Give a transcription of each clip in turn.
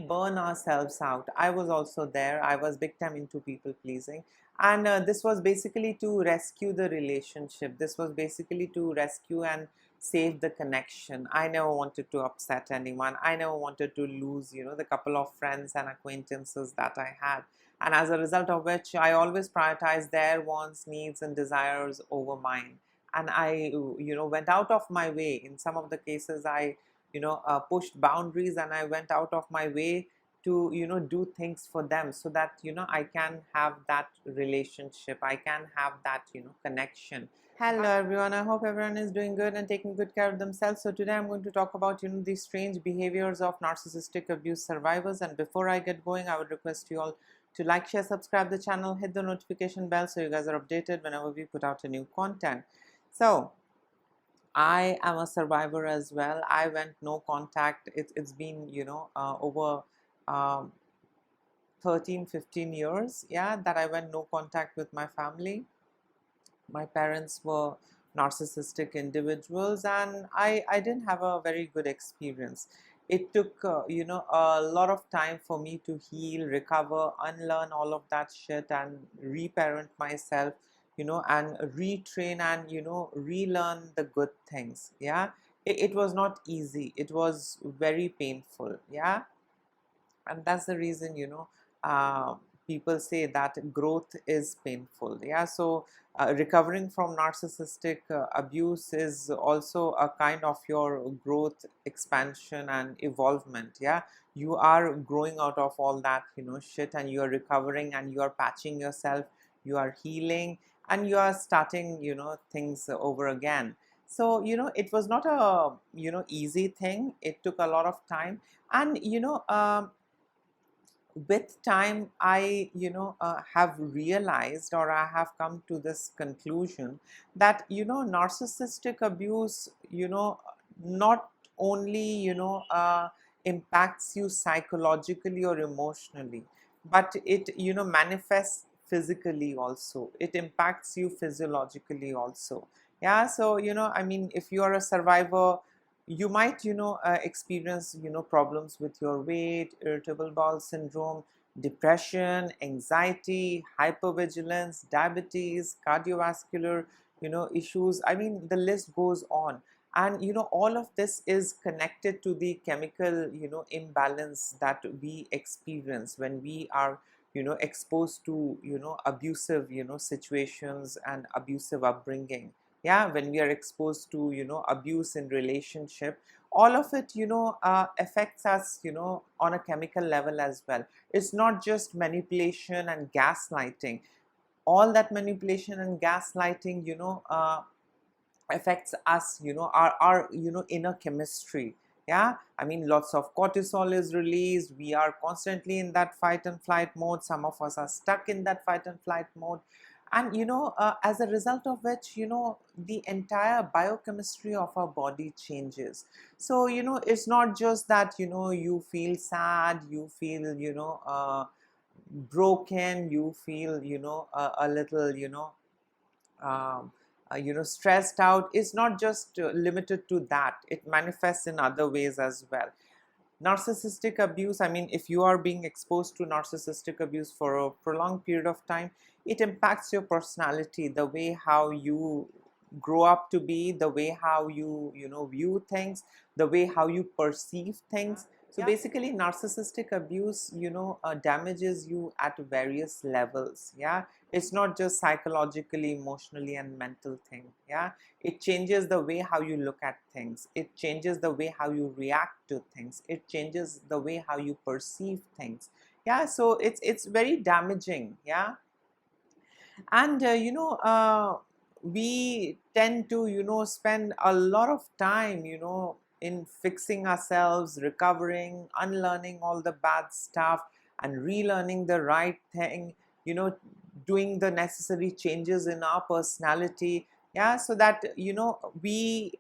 burn ourselves out. I was also there. I was big time into people pleasing, and this was basically to rescue the relationship. This was basically to rescue and save the connection. I never wanted to upset anyone. I never wanted to lose, the couple of friends and acquaintances that I had. And as a result of which, I always prioritized their wants, needs, and desires over mine. And I, went out of my way. In some of the cases, I pushed boundaries, and I went out of my way to do things for them, so that I can have that relationship, I can have that connection. Hello everyone, I hope everyone is doing good and taking good care of themselves. So today I'm going to talk about the strange behaviors of narcissistic abuse survivors. And before I get going, I would request you all to like, share, subscribe the channel, hit the notification bell so you guys are updated whenever we put out a new content. So I am a survivor as well. I went no contact. It's been, over um, 13-15 years, yeah, that I went no contact with my family. My parents were narcissistic individuals, and I didn't have a very good experience. It took, a lot of time for me to heal, recover, unlearn all of that shit, and reparent myself, and retrain and, relearn the good things. Yeah. It was not easy. It was very painful. Yeah. And that's the reason, people say that growth is painful. Yeah. So recovering from narcissistic abuse is also a kind of your growth, expansion, and evolvement. Yeah. You are growing out of all that shit, and you are recovering, and you are patching yourself, you are healing, and you are starting things over again. So it was not a easy thing. It took a lot of time. And with time, I have realized, or I have come to this conclusion, that narcissistic abuse not only impacts you psychologically or emotionally, but it manifests physically also. It impacts you physiologically also. Yeah. So I mean, if you are a survivor, you might experience problems with your weight, irritable bowel syndrome, depression, anxiety, hypervigilance, diabetes, cardiovascular issues. I mean, the list goes on. And all of this is connected to the chemical imbalance that we experience when we are exposed to abusive situations and abusive upbringing. Yeah, when we are exposed to abuse in relationship, all of it affects us on a chemical level as well. It's not just manipulation and gaslighting. All that manipulation and gaslighting affects us, our inner chemistry. Yeah. I mean, lots of cortisol is released. We are constantly in that fight and flight mode. Some of us are stuck in that fight and flight mode. And as a result of which the entire biochemistry of our body changes. So it's not just that you feel sad, you feel broken, you feel a little um, stressed out. It's not just limited to that. It manifests in other ways as well. Narcissistic abuse, I mean, if you are being exposed to narcissistic abuse for a prolonged period of time, it impacts your personality, the way how you grow up to be, the way how you view things, the way how you perceive things. So basically, narcissistic abuse damages you at various levels. Yeah. It's not just psychologically, emotionally, and mental thing. Yeah. It changes the way how you look at things. It changes the way how you react to things. It changes the way how you perceive things. Yeah. So it's very damaging. Yeah. And we tend to spend a lot of time in fixing ourselves, recovering, unlearning all the bad stuff, and relearning the right thing, doing the necessary changes in our personality. Yeah. So that we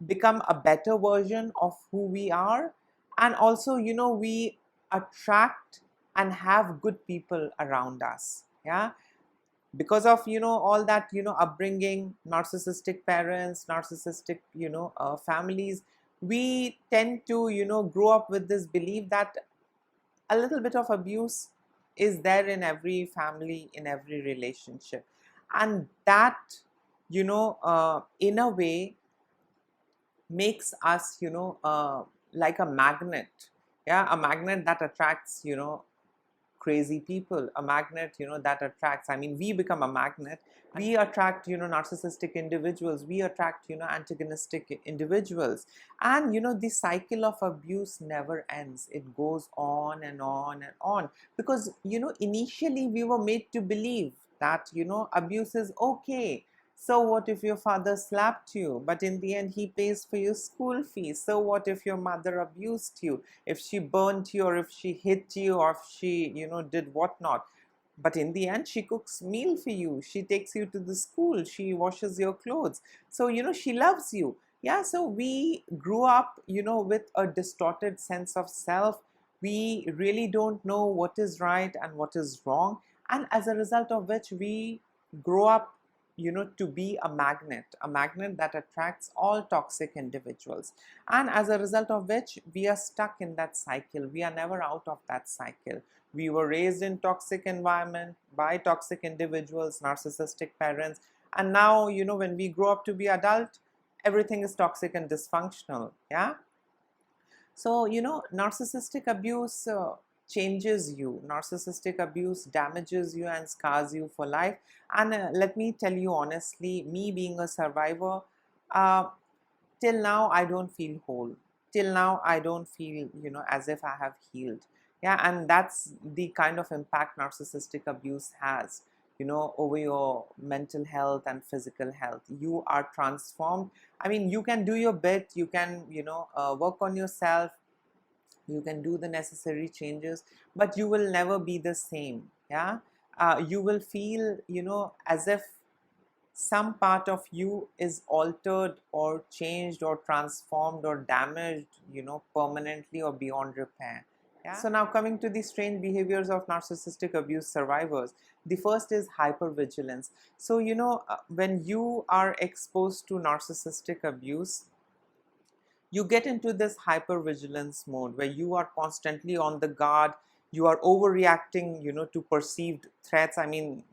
become a better version of who we are. And also we attract and have good people around us. Yeah. Because of all that upbringing, narcissistic parents, narcissistic families, we tend to grow up with this belief that a little bit of abuse is there in every family, in every relationship. And that, in a way, makes us, like a magnet. Yeah, a magnet that attracts, crazy people, a magnet, that attracts, I mean, we become a magnet. We attract, narcissistic individuals, we attract, antagonistic individuals. And the cycle of abuse never ends. It goes on and on and on, because initially we were made to believe that abuse is okay. So what if your father slapped you, but in the end he pays for your school fees? So what if your mother abused you, if she burnt you, or if she hit you, or if she did whatnot? But in the end she cooks meal for you, she takes you to the school, she washes your clothes. So she loves you. Yeah, so we grew up with a distorted sense of self. We really don't know what is right and what is wrong, and as a result of which we grow up to be a magnet that attracts all toxic individuals. And as a result of which we are stuck in that cycle. We are never out of that cycle. We were raised in toxic environment by toxic individuals, narcissistic parents, and now when we grow up to be adult, everything is toxic and dysfunctional. Yeah. So narcissistic abuse changes you. Narcissistic abuse damages you and scars you for life. And let me tell you honestly, me being a survivor, uh, till now I don't feel whole. Till now I don't feel as if I have healed. Yeah, and that's the kind of impact narcissistic abuse has over your mental health and physical health. You are transformed. I mean, you can do your bit, you can work on yourself, you can do the necessary changes, but you will never be the same. Yeah, you will feel as if some part of you is altered or changed or transformed or damaged permanently or beyond repair. Yeah? So now, coming to the strange behaviors of narcissistic abuse survivors, the first is hypervigilance. So when you are exposed to narcissistic abuse, you get into this hypervigilance mode where you are constantly on the guard. You are overreacting to perceived threats. I mean,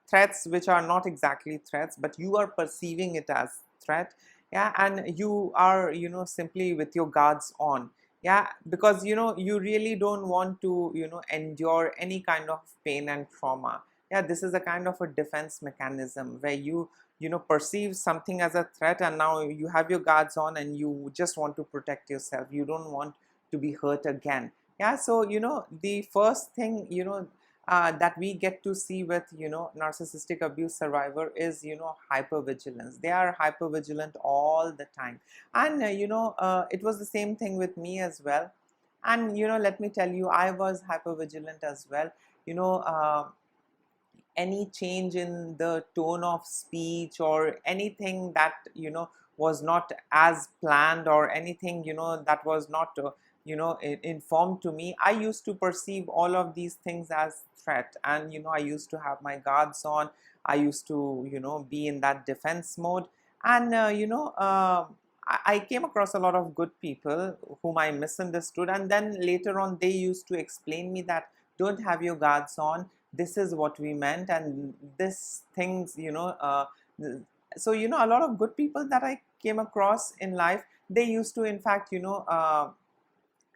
threats which are not exactly threats, but you are perceiving it as threat. Yeah, and you are simply with your guards on. Yeah, because you really don't want to endure any kind of pain and trauma. Yeah, this is a kind of a defense mechanism where you perceive something as a threat, and now you have your guards on and you just want to protect yourself. You don't want to be hurt again. Yeah, so the first thing that we get to see with narcissistic abuse survivor is hypervigilance. They are hypervigilant all the time. And it was the same thing with me as well. And let me tell you, I was hypervigilant as well. you know uh, any change in the tone of speech or anything that was not as planned, or anything that was not informed to me, I used to perceive all of these things as threat. And I used to have my guards on. I used to be in that defense mode. And I came across a lot of good people whom I misunderstood, and then later on they used to explain me that don't have your guards on, this is what we meant, and this things so a lot of good people that I came across in life, they used to in fact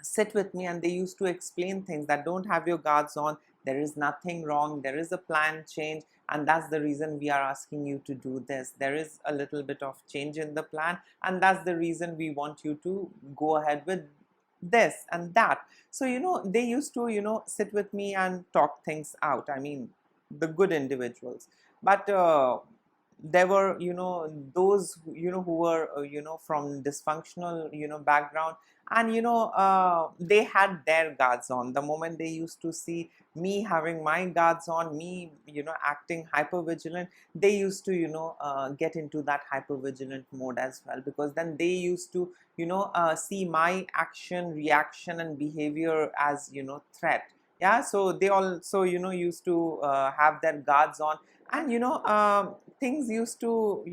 sit with me, and they used to explain things that don't have your guards on, there is nothing wrong, there is a plan change, and that's the reason we are asking you to do this. There is a little bit of change in the plan, and that's the reason we want you to go ahead with this and that. So they used to sit with me and talk things out. I mean, the good individuals. But there were those who were from dysfunctional background, and they had their guards on. The moment they used to see me having my guards on, me acting hyper vigilant, they used to get into that hyper vigilant mode as well, because then they used to see my action, reaction and behavior as threat. Yeah, so they also used to have their guards on. And things used to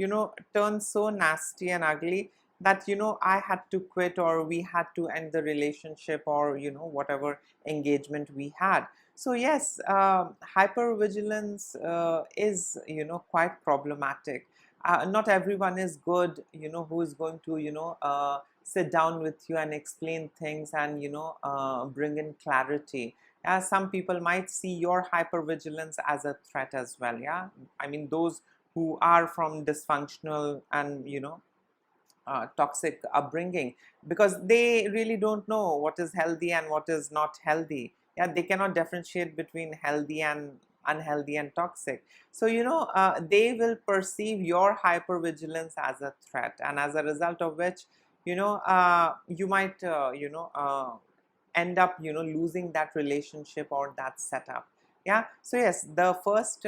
turn so nasty and ugly that, I had to quit, or we had to end the relationship, or whatever engagement we had. So yes, hypervigilance is quite problematic. Not everyone is good, who is going to sit down with you and explain things, and bring in clarity. Some people might see your hypervigilance as a threat as well. Yeah, I mean, those who are from dysfunctional and toxic upbringing, because they really don't know what is healthy and what is not healthy. Yeah, they cannot differentiate between healthy and unhealthy and toxic. So they will perceive your hypervigilance as a threat, and as a result of which you might end up losing that relationship or that setup. Yeah, so yes, the first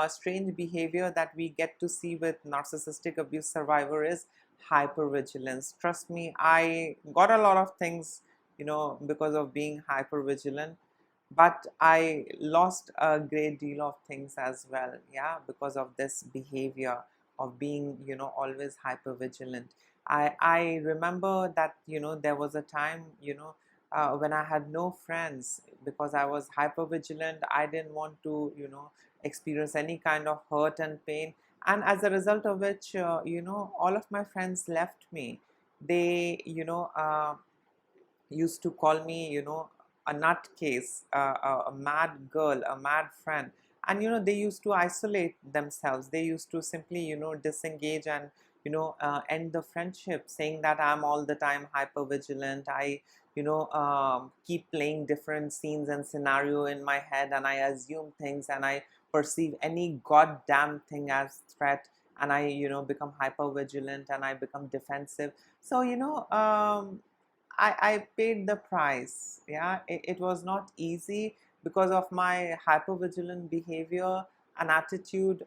strange behavior that we get to see with narcissistic abuse survivor is hypervigilance. Trust me, I got a lot of things because of being hypervigilant, but I lost a great deal of things as well, yeah, because of this behavior of being always hypervigilant. I remember that there was a time when I had no friends, because I was hypervigilant. I didn't want to experience any kind of hurt and pain, and as a result of which all of my friends left me. They used to call me a nutcase, a mad girl, a mad friend. And they used to isolate themselves. They used to simply disengage and end the friendship, saying that I'm all the time hyper vigilant. I keep playing different scenes and scenario in my head, and I assume things, and I perceive any goddamn thing as threat, and I become hyper vigilant, and I become defensive. So I paid the price. Yeah, it was not easy because of my hypervigilant behavior and attitude.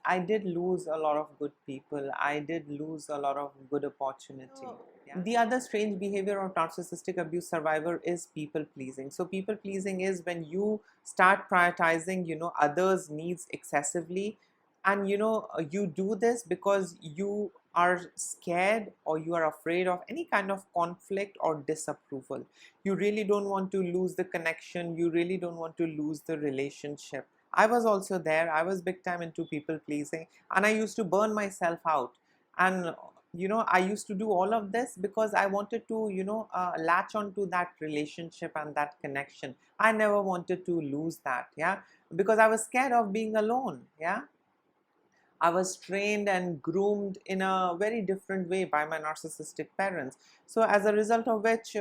I did lose a lot of good people. I did lose a lot of good opportunity. Yeah. The other strange behavior of narcissistic abuse survivor is people pleasing. So people pleasing is when you start prioritizing others' needs excessively, and you do this because you are scared, or you are afraid of any kind of conflict or disapproval. You really don't want to lose the connection. You really don't want to lose the relationship. I was also there. I was big time into people pleasing, and I used to burn myself out. And I used to do all of this because I wanted to latch on to that relationship and that connection. I never wanted to lose that. Yeah, because I was scared of being alone. Yeah, I was trained and groomed in a very different way by my narcissistic parents. So as a result of which,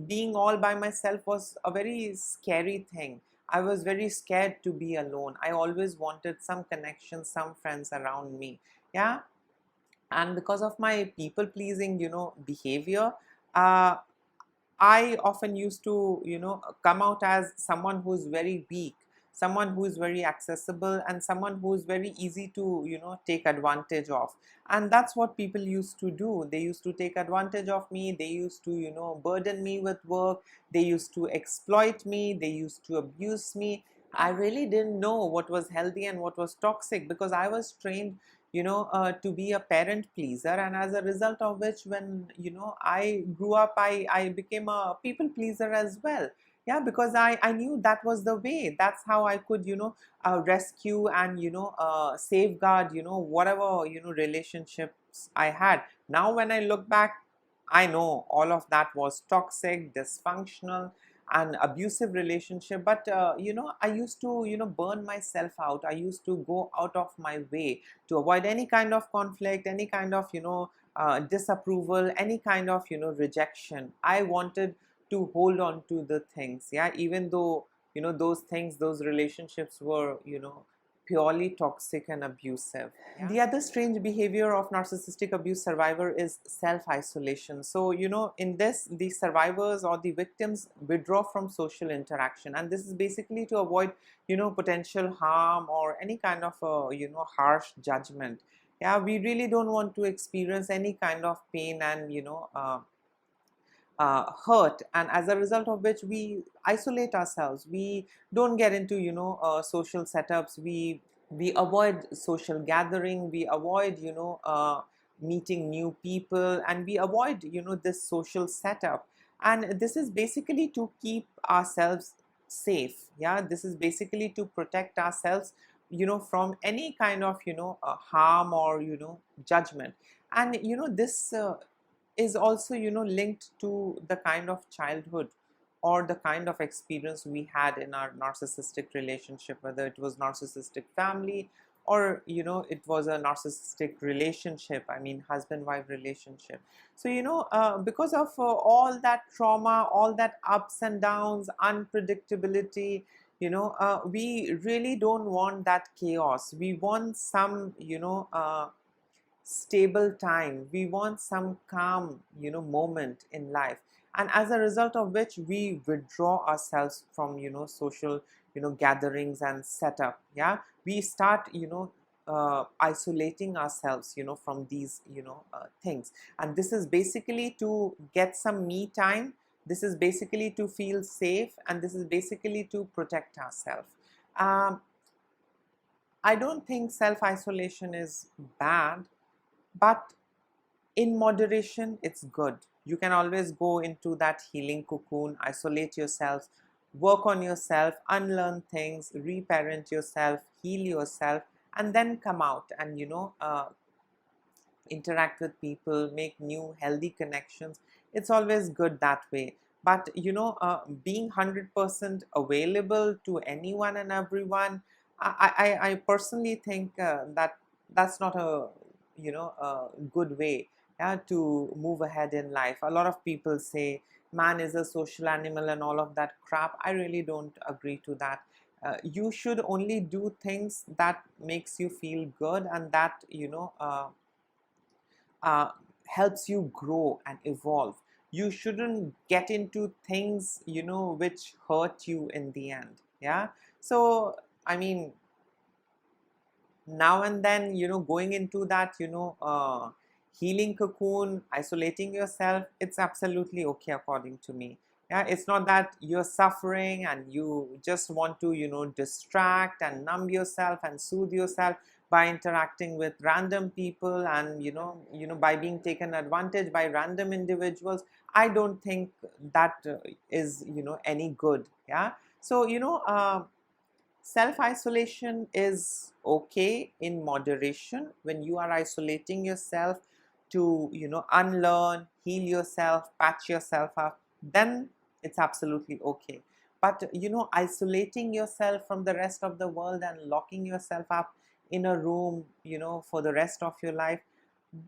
being all by myself was a very scary thing. I was very scared to be alone. I always wanted some connection, some friends around me. Yeah. And because of my people pleasing, behavior, uh, I often used to, come out as someone who's very weak, someone who is very accessible, and someone who is very easy to, take advantage of. And that's what people used to do. They used to take advantage of me. They used to, burden me with work. They used to exploit me. They used to abuse me. I really didn't know what was healthy and what was toxic, because I was trained to be a parent pleaser, and as a result of which, when I grew up, I became a people pleaser as well. Yeah, because I knew that was the way. That's how I could rescue and safeguard whatever relationships I had. Now when I look back, I know all of that was toxic, dysfunctional, and abusive relationship. But I used to burn myself out. I used to go out of my way to avoid any kind of conflict, any kind of disapproval, any kind of rejection. I wanted to hold on to the things, yeah, even though those things, those relationships were purely toxic and abusive. Yeah. The other strange behavior of narcissistic abuse survivor is self-isolation. So in this, the survivors or the victims withdraw from social interaction, and this is basically to avoid potential harm or any kind of harsh judgment. Yeah, we really don't want to experience any kind of pain and hurt, and as a result of which we isolate ourselves. We don't get into social setups. We avoid social gathering. We avoid meeting new people, and we avoid, this social setup. And this is basically to keep ourselves safe. Yeah, this is basically to protect ourselves, from any kind of, harm or, judgment. And this is also, linked to the kind of childhood or the kind of experience we had in our narcissistic relationship, whether it was narcissistic family or, it was a narcissistic relationship, I mean husband wife relationship. So because of all that trauma, all that ups and downs, unpredictability, we really don't want that chaos. We want some, stable time. We want some calm, moment in life. And as a result of which, we withdraw ourselves from, social, gatherings and setup. Yeah, we start, isolating ourselves, from these, things. And this is basically to get some me time. This is basically to feel safe, and this is basically to protect ourselves. Um, I don't think self isolation is bad, but in moderation, it's good. You can always go into that healing cocoon, isolate yourself, work on yourself, unlearn things, reparent yourself, heal yourself, and then come out and, interact with people, make new healthy connections. It's always good that way. But being 100% available to anyone and everyone, I personally think that that's not a, a good way, yeah, to move ahead in life. A lot of people say man is a social animal and all of that crap. I really don't agree to that. You should only do things that makes you feel good, and that uh, helps you grow and evolve. You shouldn't get into things, which hurt you in the end. Yeah. So, I mean, now and then, going into that, healing cocoon, isolating yourself, it's absolutely okay according to me. Yeah, it's not that you're suffering and you just want to, distract and numb yourself and soothe yourself by interacting with random people, and by being taken advantage by random individuals. I don't think that is, any good. Yeah. So self-isolation is okay in moderation. When you are isolating yourself to, unlearn, heal yourself, patch yourself up, then it's absolutely okay. But, isolating yourself from the rest of the world and locking yourself up in a room, for the rest of your life,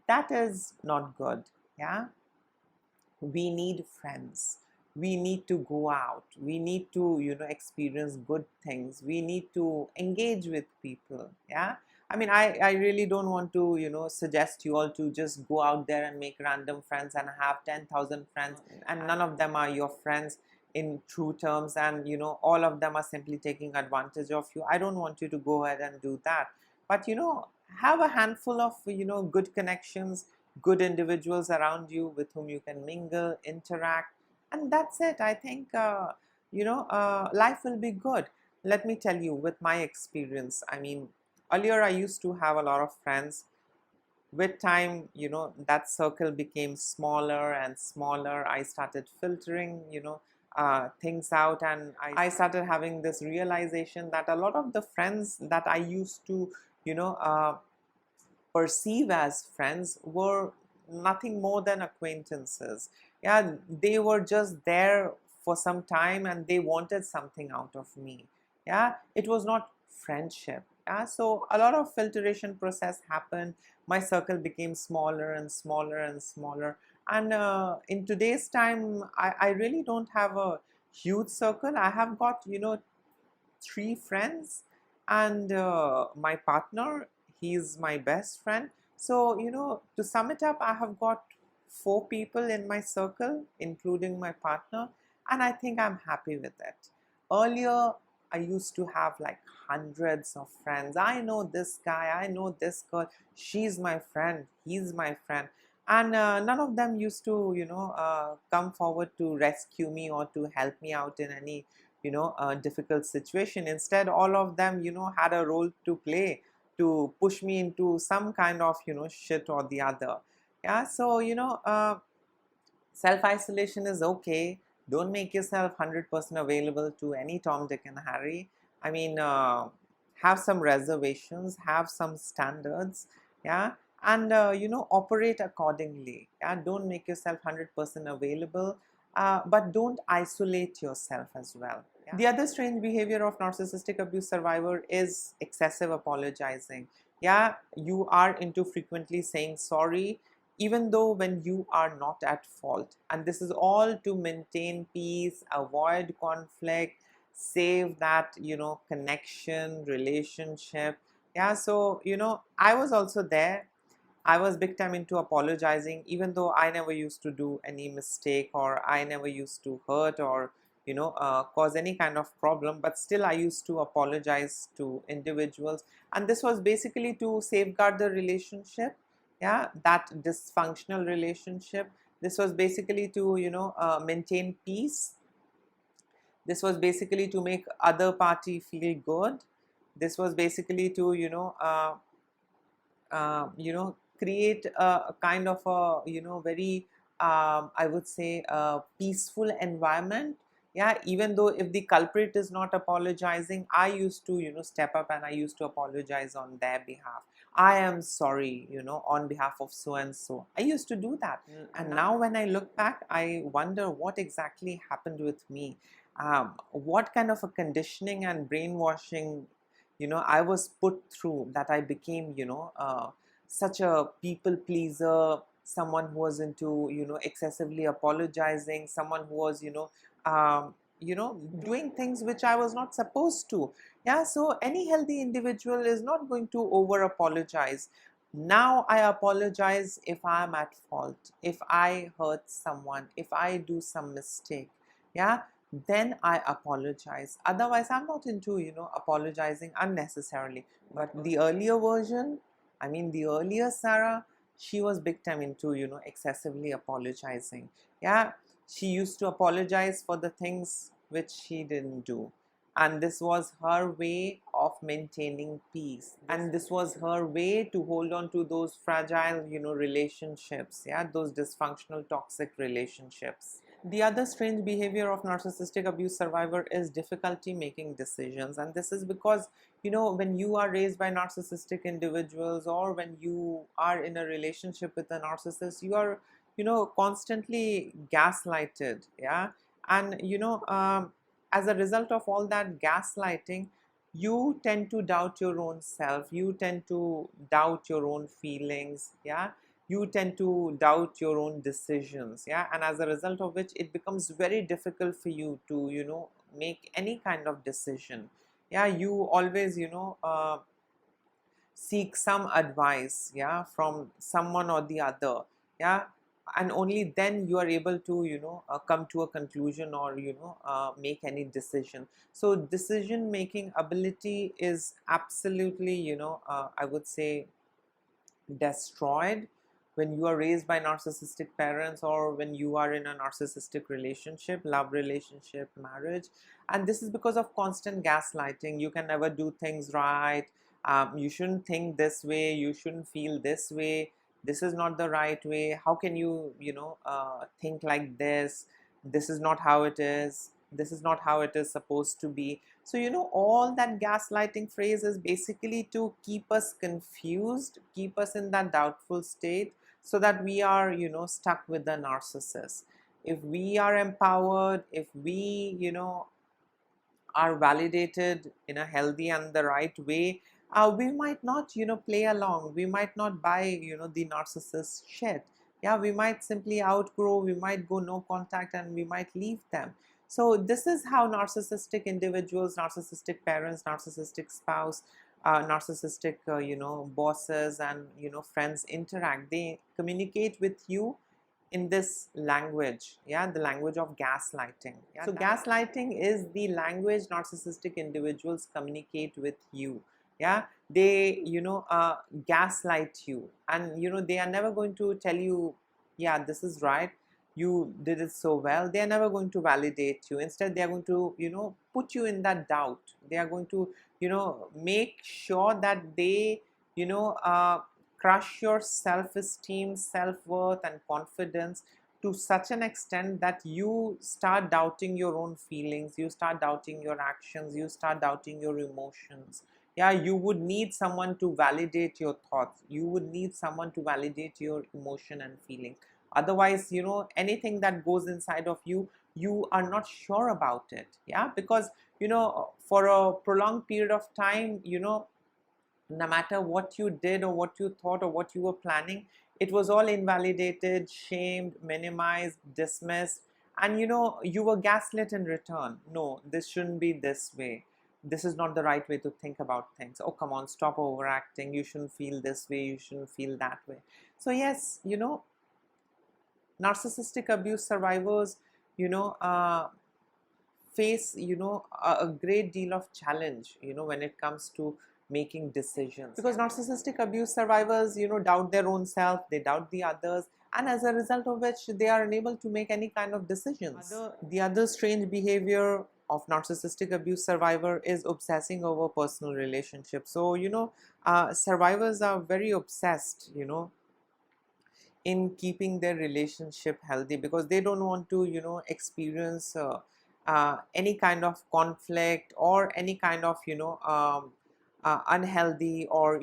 that is not good. Yeah. We need friends. We need to go out. We need to, experience good things. We need to engage with people. Yeah. I mean, I really don't want to, suggest you all to just go out there and make random friends and have 10,000 friends, and none of them are your friends in true terms, and all of them are simply taking advantage of you. I don't want you to go ahead and do that. But have a handful of, good connections, good individuals around you with whom you can mingle, interact, and that's it. I think life will be good. Let me tell you, with my experience, I mean, earlier I used to have a lot of friends. With time, that circle became smaller and smaller. I started filtering, things out, and I started having this realization that a lot of the friends that I used to, perceive as friends were nothing more than acquaintances. Yeah, they were just there for some time and they wanted something out of me. Yeah, it was not friendship. Yeah, so a lot of filtration process happened. My circle became smaller and smaller and smaller. And in today's time, I really don't have a huge circle. I have got, 3 friends, and my partner, he's my best friend. So to sum it up, I have got 4 people in my circle including my partner, and I think I'm happy with it. Earlier I used to have like hundreds of friends. I know this guy, I know this girl, she's my friend, he's my friend, and none of them used to come forward to rescue me or to help me out in any difficult situation. Instead, all of them had a role to play. to push me into some kind of, shit or the other. Yeah, so, self-isolation is okay. Don't make yourself 100% available to any Tom, Dick, and Harry. I mean, have some reservations, have some standards, yeah, and operate accordingly. Yeah, don't make yourself 100% available, but don't isolate yourself as well. Yeah? The other strange behavior of narcissistic abuse survivor is excessive apologizing. Yeah, you are into frequently saying sorry even though when you are not at fault, and this is all to maintain peace, avoid conflict, save that connection, relationship. Yeah, so I was also there. I was big time into apologizing, even though I never used to do any mistake, or I never used to hurt, or cause any kind of problem, but still I used to apologize to individuals, and this was basically to safeguard the relationship. Yeah, that dysfunctional relationship. This was basically to maintain peace. This was basically to make other party feel good. This was basically to create a kind of a very I would say a peaceful environment. Yeah, even though if the culprit is not apologizing, I used to step up and I used to apologize on their behalf. I am sorry, on behalf of so and so. I used to do that. And now when I look back, I wonder what exactly happened with me. What kind of a conditioning and brainwashing I was put through, that I became such a people pleaser, someone who was into excessively apologizing, someone who was doing things which I was not supposed to. Yeah, so any healthy individual is not going to over apologize. Now I apologize if I am at fault, if I hurt someone, if I do some mistake. Yeah, then I apologize. Otherwise, I'm not into apologizing unnecessarily. But the earlier version, I mean, the earlier Sarah, she was big time into excessively apologizing. Yeah, she used to apologize for the things which she didn't do, and this was her way of maintaining peace, and this was her way to hold on to those fragile relationships. Yeah, those dysfunctional toxic relationships. The other strange behavior of narcissistic abuse survivor is difficulty making decisions, and this is because when you are raised by narcissistic individuals, or when you are in a relationship with a narcissist, you are constantly gaslighted. Yeah, and as a result of all that gaslighting, you tend to doubt your own self, you tend to doubt your own feelings. Yeah, you tend to doubt your own decisions. Yeah, and as a result of which, it becomes very difficult for you to make any kind of decision. Yeah, you always seek some advice, yeah, from someone or the other. Yeah, and only then you are able to come to a conclusion, or make any decision. So decision making ability is absolutely I would say destroyed when you are raised by narcissistic parents, or when you are in a narcissistic relationship, love relationship, marriage. And this is because of constant gaslighting. You can never do things right. You shouldn't think this way, you shouldn't feel this way, this is not the right way, how can you think like this is not how it is, this is not how it is supposed to be. So all that gaslighting phrase is basically to keep us confused, keep us in that doubtful state, so that we are stuck with the narcissist. If we are empowered, if we are validated in a healthy and the right way, we might not play along, we might not buy the narcissist shit. Yeah, we might simply outgrow, we might go no contact, and we might leave them. So this is how narcissistic individuals, narcissistic parents, narcissistic spouse, narcissistic bosses, and friends interact. They communicate with you in this language. Yeah, the language of gaslighting. Yeah, so gaslighting is the language narcissistic individuals communicate with you. Yeah, they gaslight you, and they are never going to tell you, yeah, this is right. you did it so well, they are never going to validate you. Instead, they are going to, put you in that doubt. They are going to, make sure that they, crush your self-esteem, self-worth, and confidence to such an extent that you start doubting your own feelings, you start doubting your actions, you start doubting your emotions. Yeah, you would need someone to validate your thoughts, you would need someone to validate your emotion and feelings. Otherwise, anything that goes inside of you, you are not sure about it. Yeah, because for a prolonged period of time, no matter what you did or what you thought or what you were planning, it was all invalidated, shamed, minimized, dismissed, and you were gaslit in return. No, this shouldn't be this way. This is not the right way to think about things. Oh, come on, stop overacting. You shouldn't feel this way. You shouldn't feel that way. So, yes, narcissistic abuse survivors, you know, uh, face a great deal of challenge when it comes to making decisions, because narcissistic abuse survivors doubt their own self, they doubt the others, and as a result of which they are unable to make any kind of decisions. The other strange behavior of narcissistic abuse survivor is obsessing over personal relationships. So survivors are very obsessed in keeping their relationship healthy, because they don't want to experience any kind of conflict or any kind of unhealthy or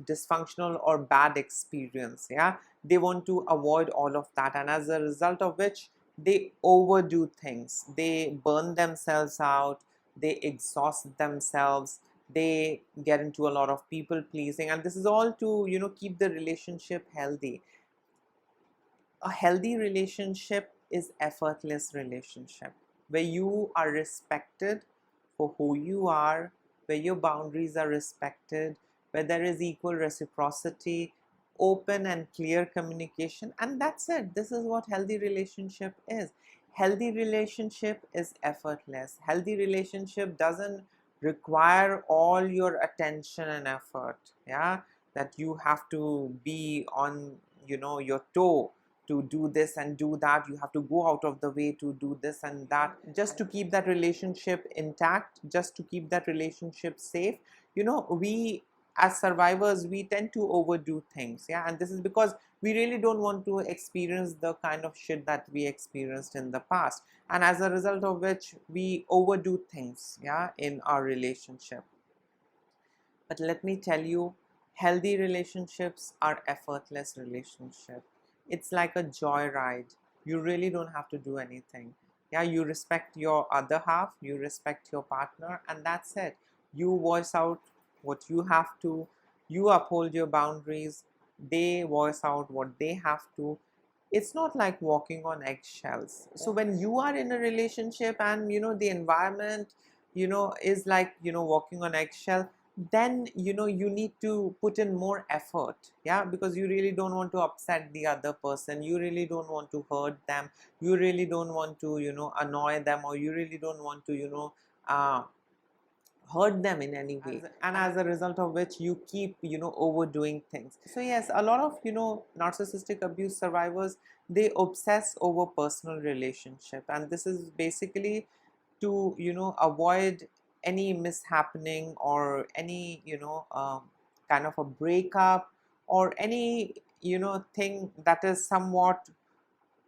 dysfunctional or bad experience. Yeah, they want to avoid all of that, and as a result of which they overdo things, they burn themselves out, they exhaust themselves, they get into a lot of people pleasing, and this is all to keep the relationship healthy. A healthy relationship is effortless relationship where you are respected for who you are, where your boundaries are respected, where there is equal reciprocity, open and clear communication, and that's it. This is what healthy relationship is. Healthy relationship is effortless. Healthy relationship doesn't require all your attention and effort. Yeah, that you have to be on your toe to do this and do that. You have to go out of the way to do this and that just to keep that relationship intact, just to keep that relationship safe. We as survivors, we tend to overdo things. Yeah, and this is because we really don't want to experience the kind of shit that we experienced in the past, and as a result of which we overdo things, yeah, in our relationship. But let me tell you, healthy relationships are effortless relationships. It's like a joyride. You really don't have to do anything. Yeah, you respect your other half, you respect your partner, and that's it. You voice out what you have to, you uphold your boundaries, they voice out what they have to. It's not like walking on eggshells. So when you are in a relationship and the environment is like walking on eggshell, then you need to put in more effort. Yeah, because you really don't want to upset the other person, you really don't want to hurt them, you really don't want to annoy them, or you really don't want to hurt them in any way, and as a result of which you keep overdoing things. So yes, a lot of narcissistic abuse survivors, they obsess over personal relationship, and this is basically to avoid any mishappening or any kind of a breakup, or any thing that is somewhat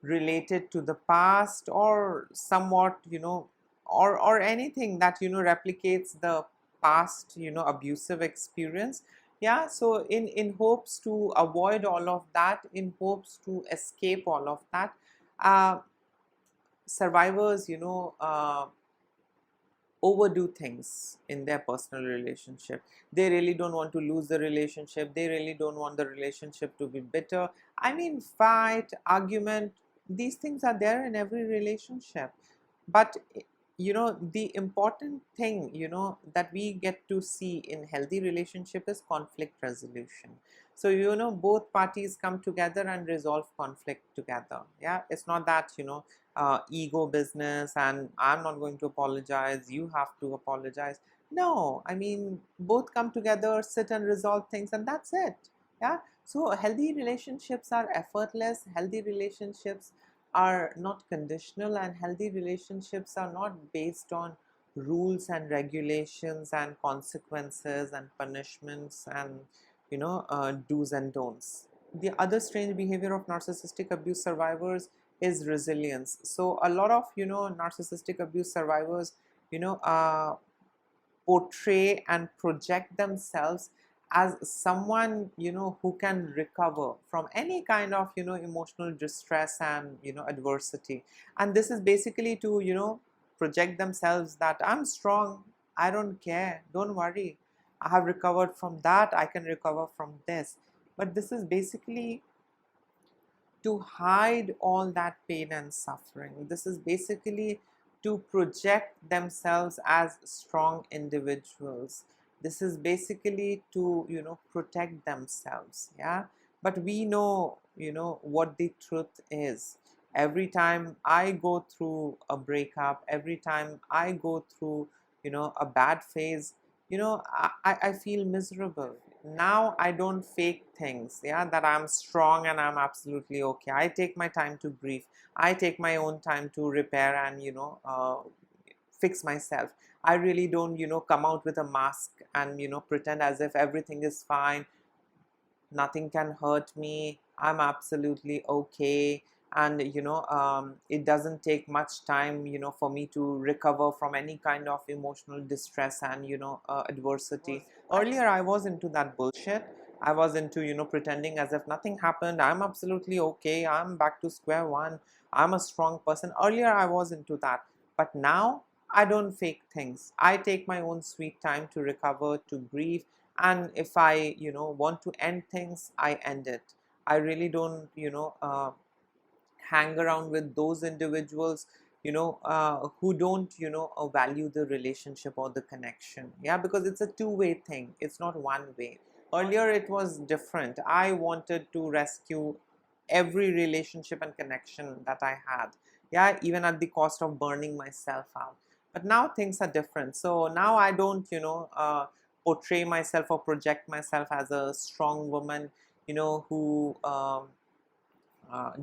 related to the past, or somewhat or anything that replicates the past abusive experience. Yeah, so in hopes to avoid all of that, in hopes to escape all of that, uh, survivors overdo things in their personal relationship. They really don't want to lose the relationship, they really don't want the relationship to be bitter. I mean, fight, argument, these things are there in every relationship. But the important thing that we get to see in healthy relationship is conflict resolution. So both parties come together and resolve conflict together. Yeah, it's not that ego business and I'm not going to apologize, you have to apologize. No, I mean, both come together, sit and resolve things, and that's it. Yeah, so healthy relationships are effortless. Healthy relationships are not conditional, and healthy relationships are not based on rules and regulations and consequences and punishments and do's and don'ts. The other strange behavior of narcissistic abuse survivors is resilience. So a lot of narcissistic abuse survivors you know uh, portray and project themselves as someone who can recover from any kind of emotional distress and adversity. And this is basically to project themselves that I'm strong, I don't care, don't worry, I have recovered from that, I can recover from this. But this is basically to hide all that pain and suffering. This is basically to project themselves as strong individuals. This is basically to, protect themselves. Yeah. But we know, what the truth is. Every time I go through a breakup, every time I go through, a bad phase, I feel miserable. Now I don't fake things, yeah, that I'm strong and I'm absolutely okay. I take my time to grieve. I take my own time to repair and fix myself. I really don't come out with a mask and pretend as if everything is fine, nothing can hurt me, I'm absolutely okay. And it doesn't take much time for me to recover from any kind of emotional distress and adversity. Earlier I was into that bullshit. I was into pretending as if nothing happened, I'm absolutely okay, I'm back to square one, I'm a strong person. Earlier I was into that. But now I don't fake things. I take my own sweet time to recover, to grieve. And if I want to end things, I end it. I really don't hang around with those individuals who don't value the relationship or the connection. Yeah, because it's a two-way thing, it's not one way. Earlier it was different. I wanted to rescue every relationship and connection that I had, yeah, even at the cost of burning myself out. But now things are different. So now I don't portray myself or project myself as a strong woman who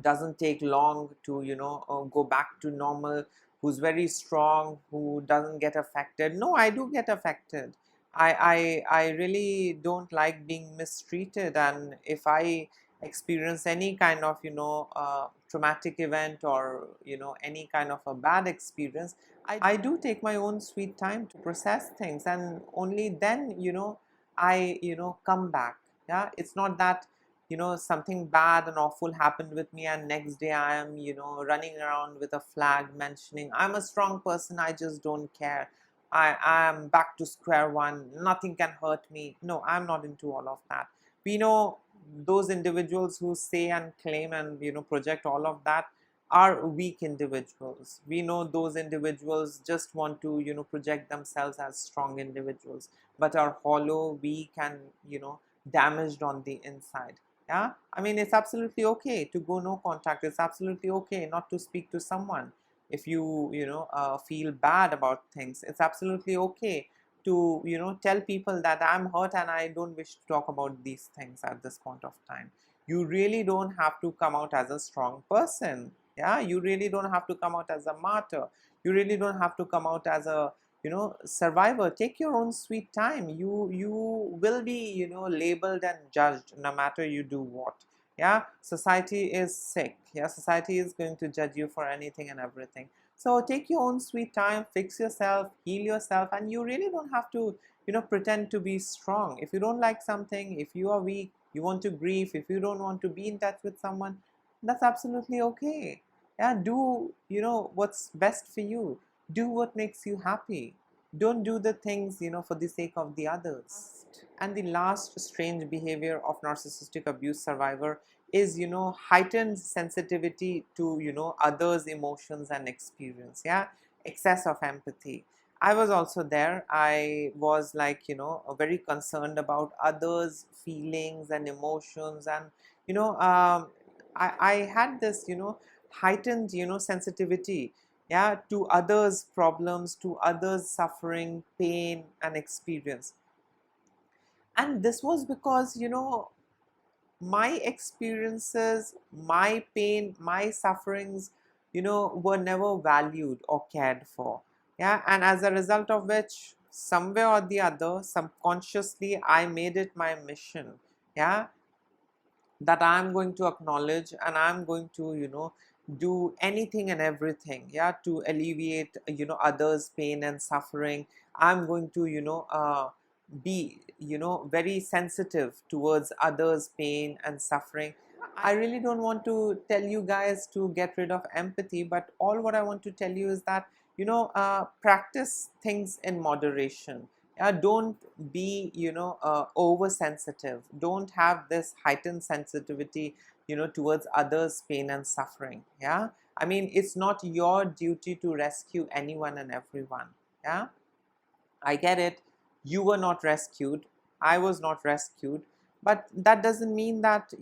doesn't take long to go back to normal, who's very strong, who doesn't get affected. No, I do get affected. I really don't like being mistreated, and if I experience any kind of traumatic event or any kind of a bad experience, I do take my own sweet time to process things, and only then I come back. Yeah, it's not that something bad and awful happened with me and next day I am running around with a flag mentioning I'm a strong person, I just don't care, I am back to square one, nothing can hurt me. No, I'm not into all of that. We know those individuals who say and claim and project all of that are weak individuals. We know those individuals just want to project themselves as strong individuals, but are hollow, weak, and damaged on the inside. Yeah, I mean, it's absolutely okay to go no contact. It's absolutely okay not to speak to someone if you feel bad about things. It's absolutely okay to tell people that I'm hurt and I don't wish to talk about these things at this point of time. You really don't have to come out as a strong person. Yeah, you really don't have to come out as a martyr. You really don't have to come out as a survivor. Take your own sweet time. You will be labeled and judged no matter you do what. Yeah, society is sick. Yeah, society is going to judge you for anything and everything. So take your own sweet time, fix yourself, heal yourself, and you really don't have to pretend to be strong. If you don't like something, if you are weak, you want to grieve, if you don't want to be in touch with someone, that's absolutely okay. Yeah, do what's best for you. Do what makes you happy. Don't do the things for the sake of the others. And the last strange behavior of narcissistic abuse survivor is heightened sensitivity to others emotions and experience. Yeah, excess of empathy. I was also there. I was like very concerned about others feelings and emotions, and you know um, I had this heightened sensitivity, yeah, to others problems, to others suffering, pain and experience. And this was because my experiences, my pain, my sufferings were never valued or cared for. Yeah, and as a result of which, somewhere or the other, subconsciously, I made it my mission, yeah, that I'm going to acknowledge, and I'm going to, do anything and everything, yeah, to alleviate, others' pain and suffering. I'm going to, be, very sensitive towards others' pain and suffering. I really don't want to tell you guys to get rid of empathy, but all what I want to tell you is that, practice things in moderation. Don't be, oversensitive. Don't have this heightened sensitivity, towards others' pain and suffering. Yeah, I mean, it's not your duty to rescue anyone and everyone. Yeah, I get it. You were not rescued. I was not rescued. But that doesn't mean that,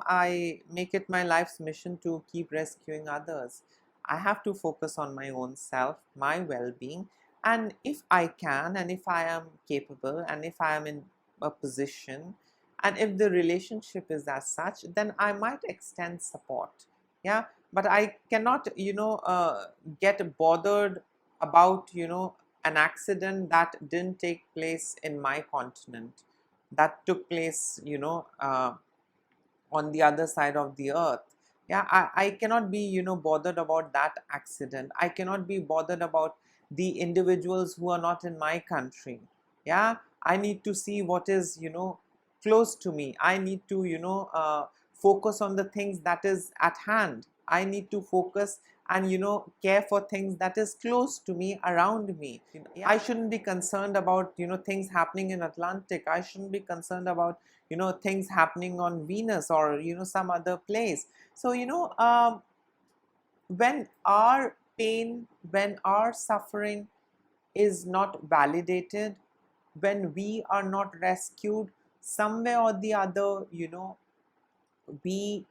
I make it my life's mission to keep rescuing others. I have to focus on my own self, my well being. And if I can, and if I am capable, and if I am in a position, and if the relationship is as such, then I might extend support. Yeah. But I cannot, get bothered about, an accident that didn't take place in my continent, that took place, on the other side of the earth. Yeah, I cannot be, bothered about that accident. I cannot be bothered about the individuals who are not in my country. Yeah, I need to see what is, close to me. I need to, focus on the things that is at hand. I need to focus and, care for things that is close to me, around me. I shouldn't be concerned about, things happening in Atlantic. I shouldn't be concerned about, things happening on Venus, or, some other place. So, when our pain, when our suffering is not validated, when we are not rescued, somewhere or the other, we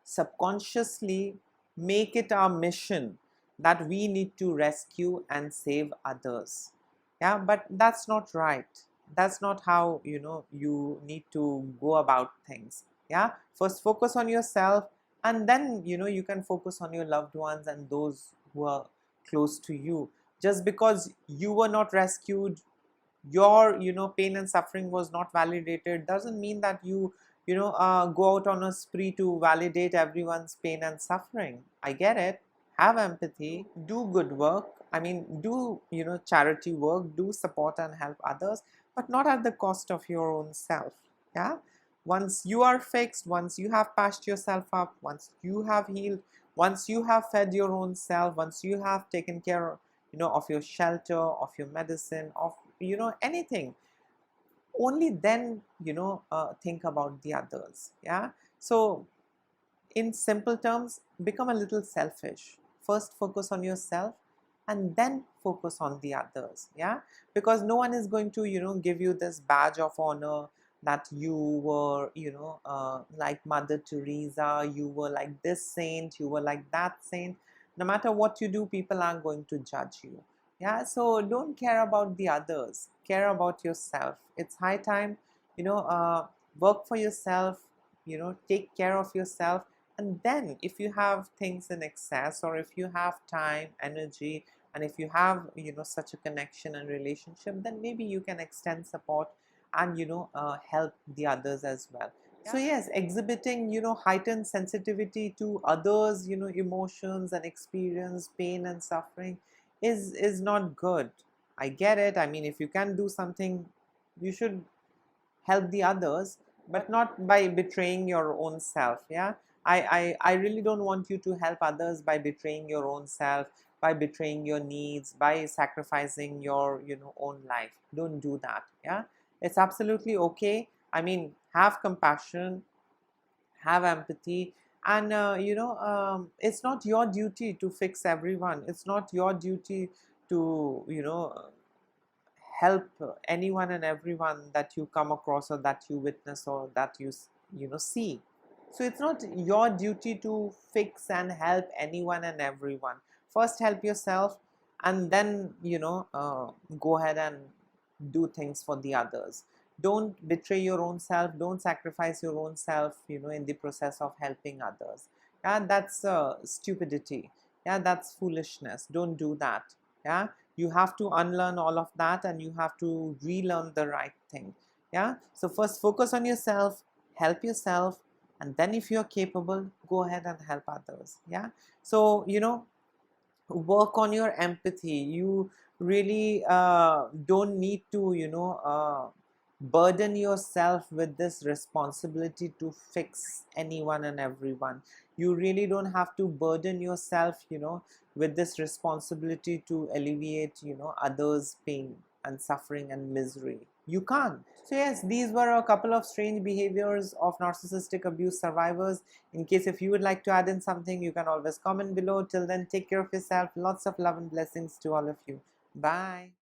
subconsciously make it our mission that we need to rescue and save others. Yeah, but that's not right. That's not how, you need to go about things. Yeah, first focus on yourself, and then, you can focus on your loved ones and those who are close to you. Just because you were not rescued, your, pain and suffering was not validated, doesn't mean that you, go out on a spree to validate everyone's pain and suffering. I get it. Have empathy, do good work. I mean, do, charity work, do support and help others, but not at the cost of your own self. Yeah, once you are fixed, once you have patched yourself up, once you have healed, once you have fed your own self, once you have taken care, of your shelter, of your medicine, of, anything, only then, think about the others. Yeah, so in simple terms, become a little selfish. First focus on yourself, and then focus on the others. Yeah, because no one is going to, give you this badge of honor that you were, like Mother Teresa, you were like this saint, you were like that saint. No matter what you do, people are going to judge you. Yeah, so don't care about the others, care about yourself. It's high time, work for yourself, take care of yourself. And then if you have things in excess, or if you have time, energy, and if you have, such a connection and relationship, then maybe you can extend support and, help the others as well. So yes, exhibiting, heightened sensitivity to others, emotions and experience, pain and suffering is not good. I get it. I mean, if you can do something, you should help the others, but not by betraying your own self. Yeah, I really don't want you to help others by betraying your own self, by betraying your needs, by sacrificing your, own life. Don't do that. Yeah, it's absolutely okay. I mean, have compassion, have empathy, and, it's not your duty to fix everyone. It's not your duty to, help anyone and everyone that you come across, or that you witness, or that you, see. So it's not your duty to fix and help anyone and everyone. First help yourself, and then, go ahead and do things for the others. Don't betray your own self, don't sacrifice your own self, in the process of helping others. Yeah, that's stupidity. Yeah, that's foolishness. Don't do that. Yeah, you have to unlearn all of that and you have to relearn the right thing. Yeah, so first focus on yourself, help yourself, and then if you're capable, go ahead and help others. Yeah, so work on your empathy. You really don't need to burden yourself with this responsibility to fix anyone and everyone. You really don't have to burden yourself with this responsibility to alleviate others pain and suffering and misery. You can't. So yes, these were a couple of strange behaviors of narcissistic abuse survivors. In case if you would like to add in something, you can always comment below. Till then, take care of yourself. Lots of love and blessings to all of you. Bye.